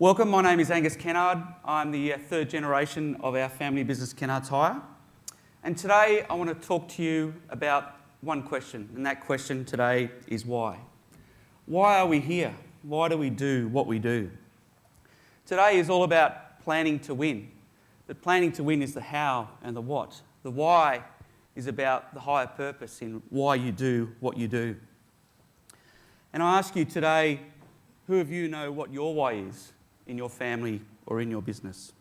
Welcome, my name is Angus Kennard. I'm the third generation of our family business, Kennards Hire. And today I want to talk to you about one question, and that question today is why. Why are we here? Why do we do what we do? Today is all about planning to win. But planning to win is the how and the what. The why is about the higher purpose in why you do what you do. And I ask you today, who of you know what your why is in your family or in your business?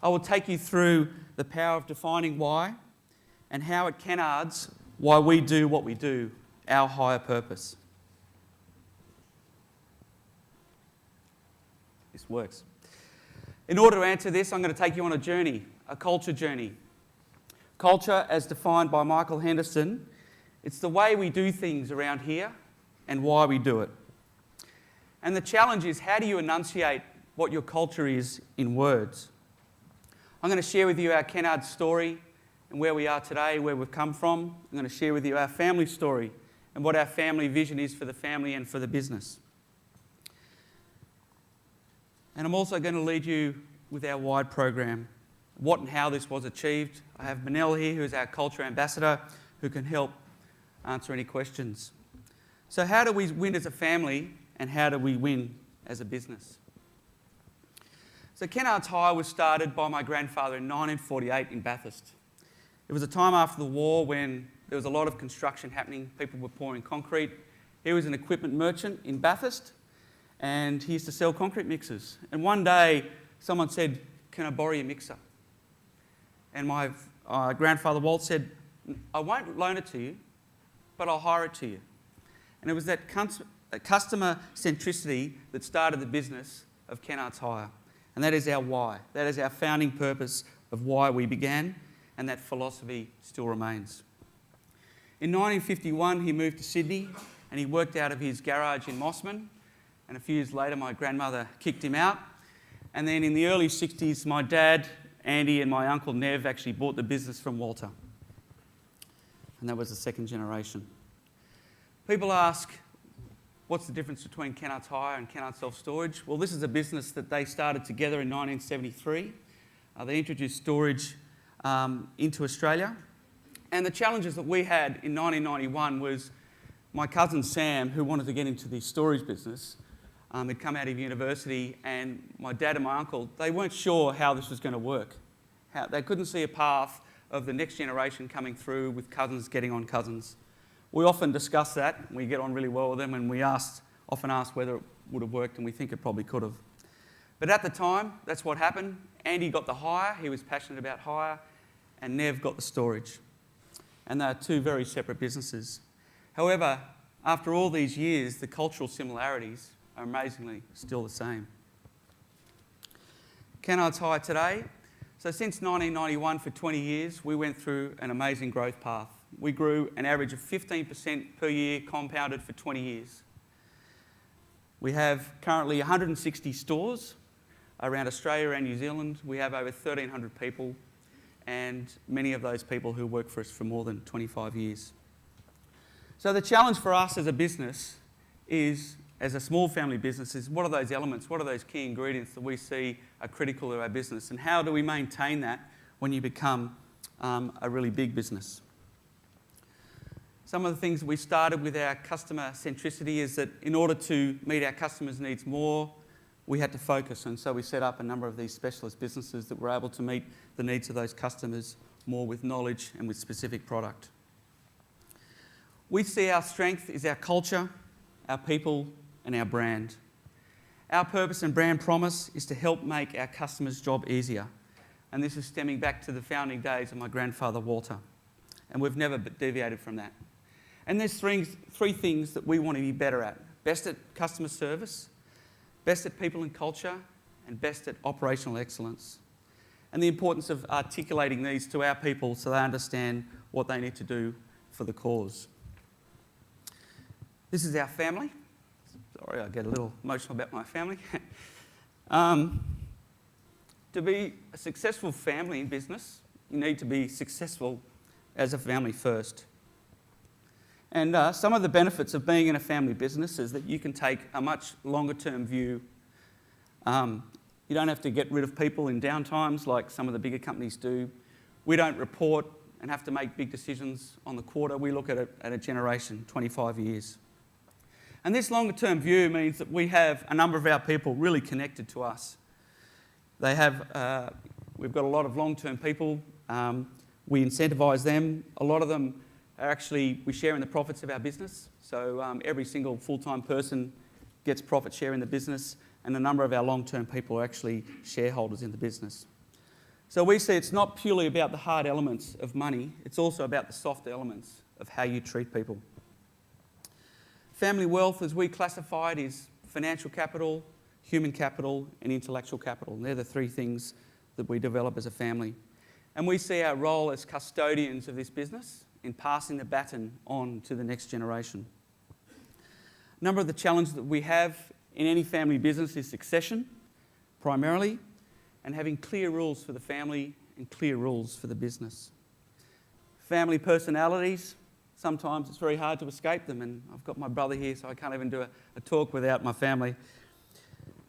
I will take you through the power of defining why and how at Kennards, why we do what we do, our higher purpose. This works. In order to answer this, I'm going to take you on a journey, a culture journey. Culture, as defined by Michael Henderson, it's the way we do things around here and why we do it. And the challenge is, how do you enunciate what your culture is in words? I'm going to share with you our Kennards story and where we are today, where we've come from. I'm going to share with you our family story and what our family vision is for the family and for the business. And I'm also going to lead you with our wide program, what and how this was achieved. I have Manel here, who is our culture ambassador, who can help answer any questions. So how do we win as a family and how do we win as a business? So Kennards Hire was started by my grandfather in 1948 in Bathurst. It was a time after the war when there was a lot of construction happening. People were pouring concrete. He was an equipment merchant in Bathurst and he used to sell concrete mixers. And one day someone said, "Can I borrow your mixer?" And my grandfather Walt said, "I won't loan it to you, but I'll hire it to you." And it was that customer centricity that started the business of Kennards Hire. And that is our why. That is our founding purpose of why we began, and that philosophy still remains. In 1951, he moved to Sydney and he worked out of his garage in Mossman. And a few years later, my grandmother kicked him out. And then in the early 60s, my dad, Andy, and my uncle Nev actually bought the business from Walter. And that was the second generation. People ask, what's the difference between Kennards Hire and Kennards Self-Storage? Well, this is a business that they started together in 1973. They introduced storage into Australia. And the challenges that we had in 1991 was my cousin Sam, who wanted to get into the storage business, had come out of university, and my dad and my uncle, they weren't sure how this was going to work. They couldn't see a path of the next generation coming through with cousins getting on cousins. We often discuss that. We get on really well with them, and we often ask whether it would have worked, and we think it probably could have. But at the time, that's what happened. Andy got the hire. He was passionate about hire, and Nev got the storage. And they are two very separate businesses. However, after all these years, the cultural similarities are amazingly still the same. Kennards Hire today. So since 1991, for 20 years, we went through an amazing growth path. We grew an average of 15% per year compounded for 20 years. We have currently 160 stores around Australia and New Zealand. We have over 1,300 people, and many of those people who work for us for more than 25 years. So the challenge for us as a business is, as a small family business, is what are those elements, what are those key ingredients that we see are critical to our business, and how do we maintain that when you become a really big business? Some of the things that we started with our customer centricity is that in order to meet our customers' needs more, we had to focus, and so we set up a number of these specialist businesses that were able to meet the needs of those customers more with knowledge and with specific product. We see our strength is our culture, our people, and our brand. Our purpose and brand promise is to help make our customers' job easier, and this is stemming back to the founding days of my grandfather Walter, and we've never deviated from that. And there's three things that we want to be better at. Best at customer service, best at people and culture, and best at operational excellence. And the importance of articulating these to our people so they understand what they need to do for the cause. This is our family. Sorry, I get a little emotional about my family. To be a successful family in business, you need to be successful as a family first. And some of the benefits of being in a family business is that you can take a much longer term view You don't have to get rid of people in downtimes like some of the bigger companies do. We don't report and have to make big decisions on the quarter. We look at it at a generation, 25 years. And this longer term view means that we have a number of our people really connected to us. We've got a lot of long-term people. We incentivise them. A lot of them are actually, we share in the profits of our business. So every single full-time person gets profit share in the business, and a number of our long-term people are actually shareholders in the business. So we see it's not purely about the hard elements of money, it's also about the soft elements of how you treat people. Family wealth, as we classify it, is financial capital, human capital, and intellectual capital. And they're the three things that we develop as a family. And we see our role as custodians of this business in passing the baton on to the next generation. A number of the challenges that we have in any family business is succession, primarily, and having clear rules for the family and clear rules for the business. Family personalities, sometimes it's very hard to escape them, and I've got my brother here, so I can't even do a talk without my family.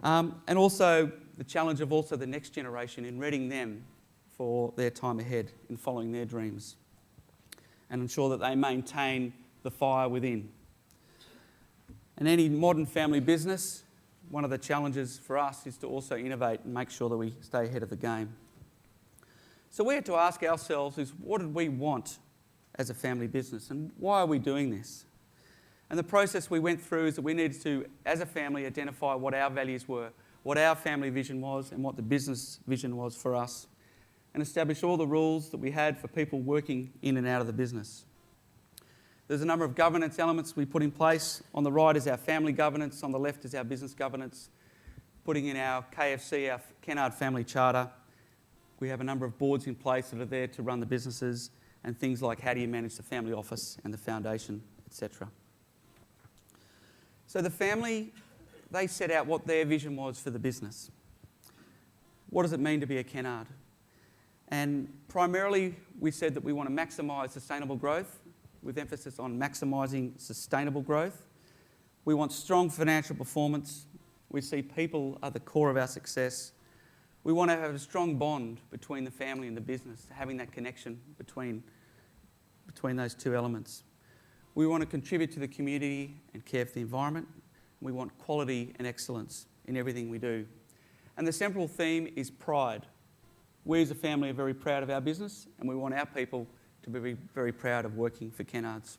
And also the challenge of also the next generation in readying them for their time ahead in following their dreams and ensure that they maintain the fire within. In any modern family business, one of the challenges for us is to also innovate and make sure that we stay ahead of the game. So we had to ask ourselves is, what did we want as a family business, and why are we doing this? And the process we went through is that we needed to, as a family, identify what our values were, what our family vision was, and what the business vision was for us, and establish all the rules that we had for people working in and out of the business. There's a number of governance elements we put in place. On the right is our family governance, on the left is our business governance. Putting in our KFC, our Kennard Family Charter. We have a number of boards in place that are there to run the businesses, and things like how do you manage the family office and the foundation, etc. So the family, they set out what their vision was for the business. What does it mean to be a Kennard? And primarily we said that we want to maximise sustainable growth, with emphasis on maximising sustainable growth. We want strong financial performance. We see people are the core of our success. We want to have a strong bond between the family and the business, having that connection between those two elements. We want to contribute to the community and care for the environment. We want quality and excellence in everything we do. And the central theme is pride. We as a family are very proud of our business, and we want our people to be very proud of working for Kennards.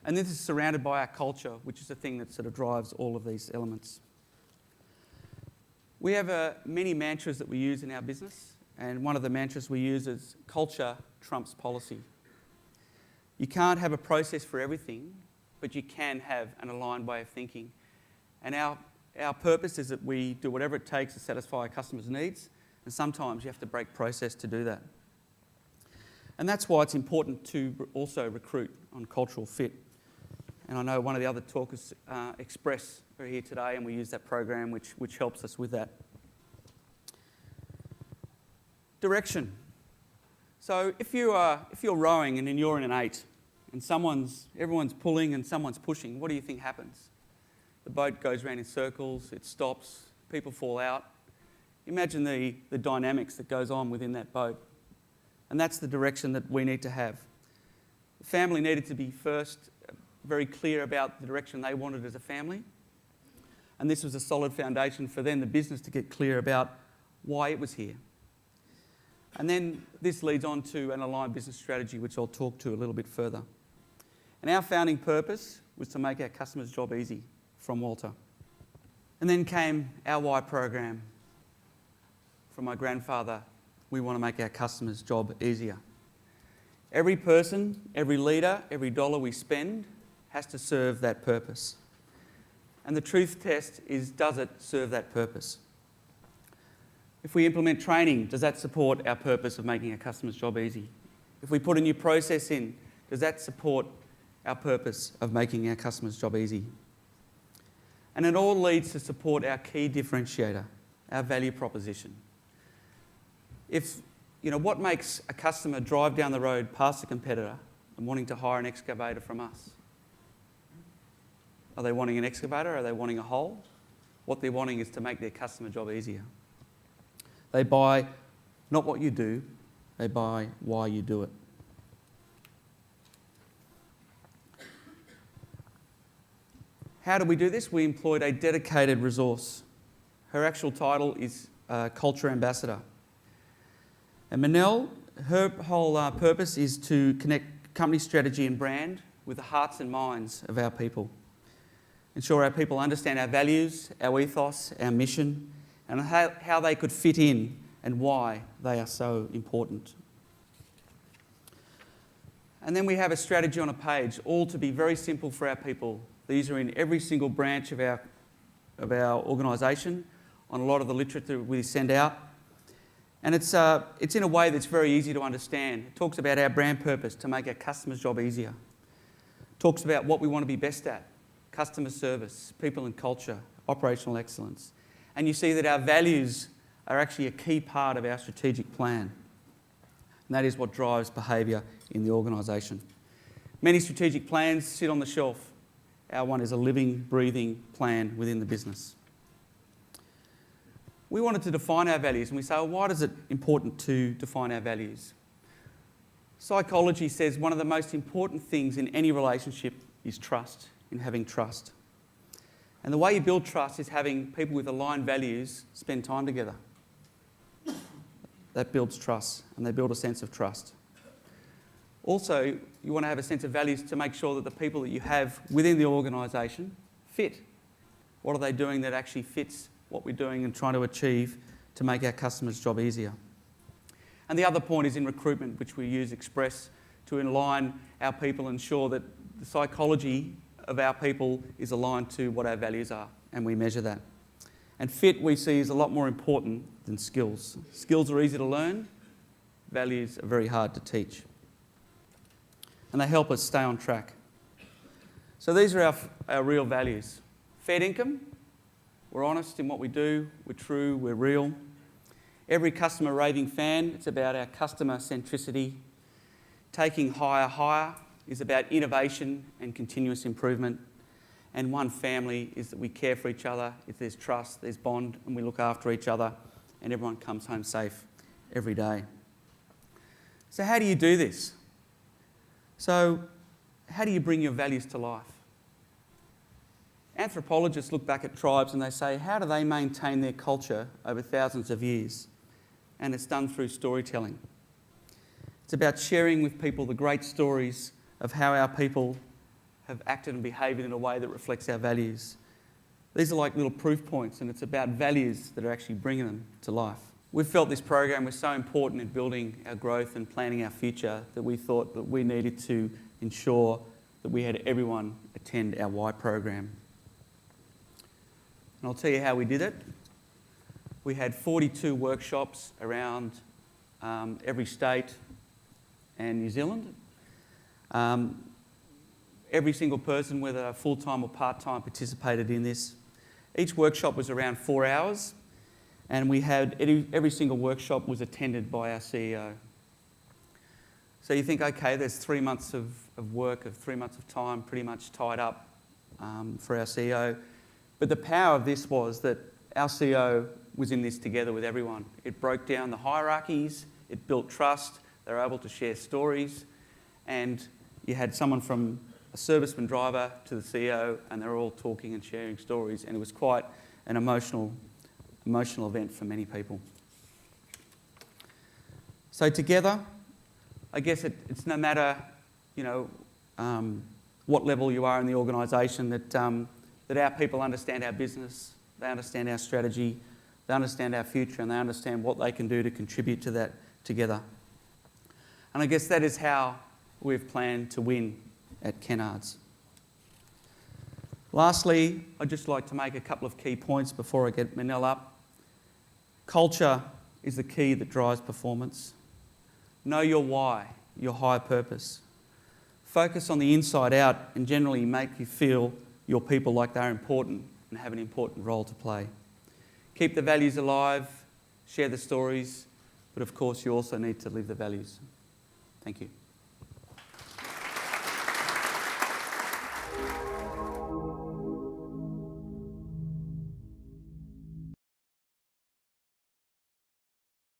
And this is surrounded by our culture, which is the thing that sort of drives all of these elements. We have many mantras that we use in our business, and one of the mantras we use is culture trumps policy. You can't have a process for everything, but you can have an aligned way of thinking. And our purpose is that we do whatever it takes to satisfy our customers' needs, and sometimes you have to break process to do that. And that's why it's important to also recruit on cultural fit. And I know one of the other talkers, Express, are here today, and we use that program which helps us with that. Direction. So if you're rowing and then you're in an 8 and everyone's pulling and someone's pushing, what do you think happens? The boat goes around in circles, it stops, people fall out. Imagine the dynamics that goes on within that boat. And that's the direction that we need to have. The family needed to be first very clear about the direction they wanted as a family. And this was a solid foundation for then the business to get clear about why it was here. And then this leads on to an aligned business strategy, which I'll talk to a little bit further. And our founding purpose was to make our customers' job easy, from Walter. And then came our why program from my grandfather. We want to make our customers' job easier. Every person, every leader, every dollar we spend has to serve that purpose. And the truth test is, does it serve that purpose? If we implement training, does that support our purpose of making our customers' job easy? If we put a new process in, does that support our purpose of making our customers' job easy? And it all leads to support our key differentiator, our value proposition. What makes a customer drive down the road past a competitor and wanting to hire an excavator from us? Are they wanting an excavator? Are they wanting a hole? What they're wanting is to make their customer job easier. They buy not what you do, they buy why you do it. How do we do this? We employed a dedicated resource. Her actual title is Culture Ambassador. And Manel, her whole purpose is to connect company strategy and brand with the hearts and minds of our people. Ensure our people understand our values, our ethos, our mission, and how they could fit in and why they are so important. And then we have a strategy on a page, all to be very simple for our people. These are in every single branch of our organisation, on a lot of the literature we send out. And it's in a way that's very easy to understand. It talks about our brand purpose, to make our customers' job easier. It talks about what we want to be best at, customer service, people and culture, operational excellence. And you see that our values are actually a key part of our strategic plan. And that is what drives behaviour in the organisation. Many strategic plans sit on the shelf. Our one is a living, breathing plan within the business. We wanted to define our values, and we say, well, why is it important to define our values? Psychology says one of the most important things in any relationship is trust, in having trust. And the way you build trust is having people with aligned values spend time together. That builds trust, and they build a sense of trust. Also, you want to have a sense of values to make sure that the people that you have within the organisation fit. What are they doing that actually fits what we're doing and trying to achieve to make our customers' job easier? And the other point is in recruitment, which we use Express to align our people, ensure that the psychology of our people is aligned to what our values are, and we measure that. And fit, we see, is a lot more important than skills. Skills are easy to learn, values are very hard to teach. And they help us stay on track. So these are our real values. Fair income, we're honest in what we do, we're true, we're real. Every customer raving fan, it's about our customer centricity. Taking higher is about innovation and continuous improvement. And one family is that we care for each other. If there's trust, there's bond, and we look after each other, and everyone comes home safe every day. So how do you do this? So how do you bring your values to life? Anthropologists look back at tribes and they say, how do they maintain their culture over thousands of years? And it's done through storytelling. It's about sharing with people the great stories of how our people have acted and behaved in a way that reflects our values. These are like little proof points, and it's about values that are actually bringing them to life. We've felt this program was so important in building our growth and planning our future that we thought that we needed to ensure that we had everyone attend our Y program. And I'll tell you how we did it. We had 42 workshops around every state and New Zealand. Every single person, whether full-time or part-time, participated in this. Each workshop was around 4 hours, and we had every single workshop was attended by our CEO. So you think, okay, there's 3 months of work, of 3 months of time pretty much tied up for our CEO. But the power of this was that our CEO was in this together with everyone. It broke down the hierarchies, it built trust, they were able to share stories, and you had someone from a serviceman driver to the CEO, and they're all talking and sharing stories, and it was quite an emotional event for many people. So together, I guess it's no matter, what level you are in the organisation, that our people understand our business, they understand our strategy, they understand our future, and they understand what they can do to contribute to that together. And I guess that is how we've planned to win at Kennards. Lastly, I'd just like to make a couple of key points before I get Manel up. Culture is the key that drives performance. Know your why, your higher purpose. Focus on the inside out and generally make you feel your people like they're important and have an important role to play. Keep the values alive, share the stories, but of course you also need to live the values. Thank you.